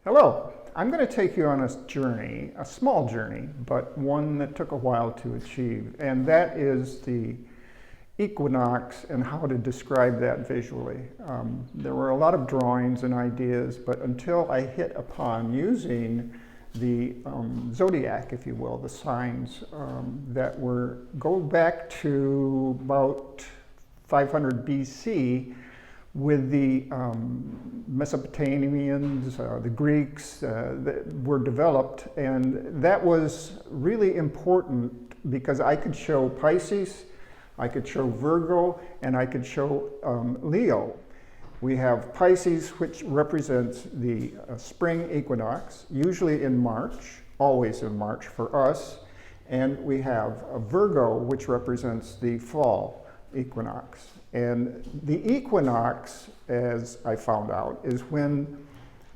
Hello, I'm going to take you on a journey, a small journey, but one that took a while to achieve, and that is the equinox and how to describe that visually. There were a lot of drawings and ideas, but until I hit upon using the zodiac, if you will, the signs that go back to about 500 BC, with the Mesopotamians, the Greeks that were developed, and that was really important because I could show Pisces, I could show Virgo, and I could show Leo. We have Pisces, which represents the spring equinox, usually in March, always in March for us, and we have Virgo, which represents the fall equinox. And the equinox, as I found out, is when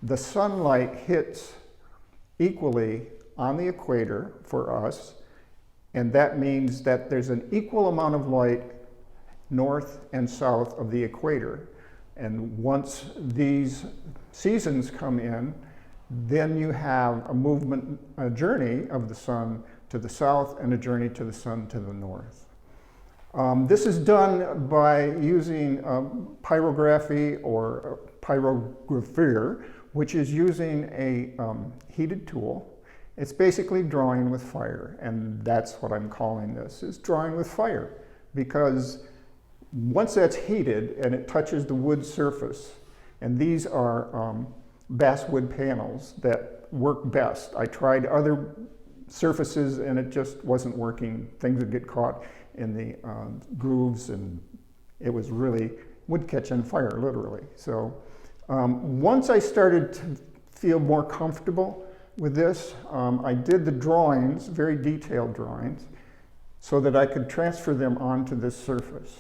the sunlight hits equally on the equator for us, and that means that there's an equal amount of light north and south of the equator. And once these seasons come in, then you have a journey of the sun to the south and a journey to the sun to the north. This is done by using pyrography or pyrographere, which is using a heated tool. It's basically drawing with fire, and that's what I'm calling this, is drawing with fire. Because once that's heated and it touches the wood surface, and these are basswood panels that work best. I tried other surfaces and it just wasn't working. Things would get caught in the grooves, and it would catch on fire, literally. So once I started to feel more comfortable with this, I did the drawings, very detailed drawings, so that I could transfer them onto this surface.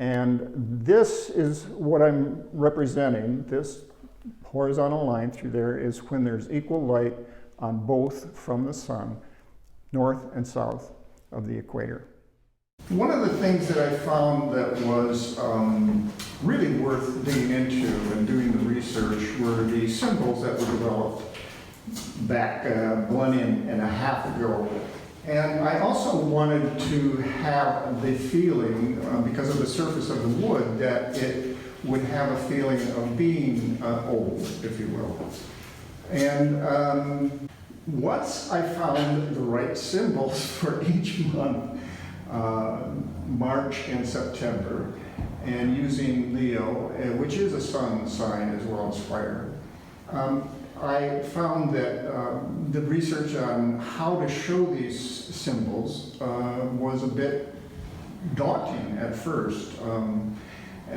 And this is what I'm representing. This horizontal line through there is when there's equal light on both from the sun, north and south of the equator. One of the things that I found that was really worth digging into and doing the research were the symbols that were developed back a millennium and a half ago. And I also wanted to have the feeling, because of the surface of the wood, that it would have a feeling of being old, if you will. And once I found the right symbols for each month, March and September, and using Leo, which is a sun sign as well as fire, I found that the research on how to show these symbols was a bit daunting at first, and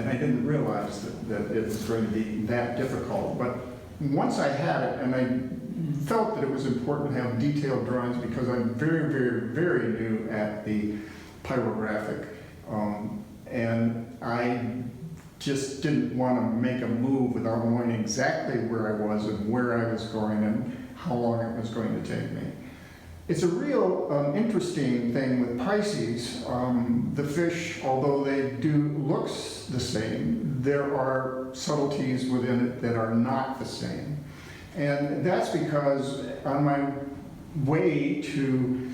I didn't realize that it was going to be that difficult. But once I had it, and I felt that it was important to have detailed drawings because I'm very, very, very new at the pyrographic, and I just didn't want to make a move without knowing exactly where I was and where I was going and how long it was going to take me. It's a real interesting thing with Pisces. The fish, although they do look the same, there are subtleties within it that are not the same. And that's because on my way to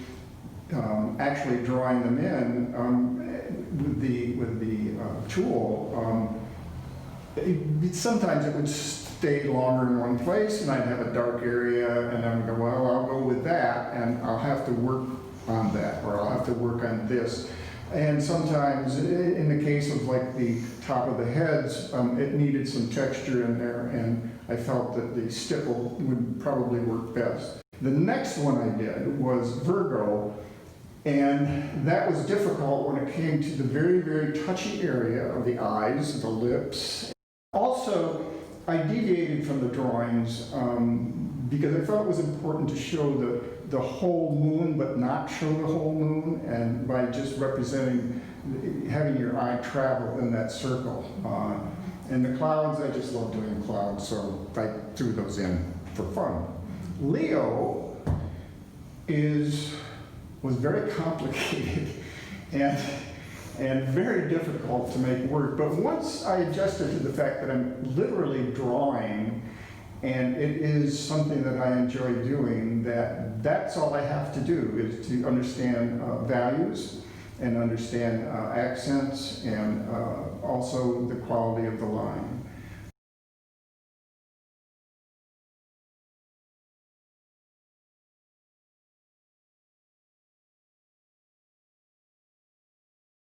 actually drawing them in with the tool, sometimes it would stay longer in one place, and I'd have a dark area, and I'd go, well, I'll go with that, and I'll have to work on that, or I'll have to work on this. And sometimes, in the case of like the top of the heads, it needed some texture in there, and I felt that the stipple would probably work best. The next one I did was Virgo, and that was difficult when it came to the very, very touchy area of the eyes, the lips. Also, I deviated from the drawings because I felt it was important to show the whole moon, but not show the whole moon, and by just representing, having your eye travel in that circle. And the clouds, I just love doing clouds, so I threw those in for fun. Leo was very complicated and very difficult to make work. But once I adjusted to the fact that I'm literally drawing And it is something that I enjoy doing, that's all I have to do, is to understand values and understand accents and also the quality of the line.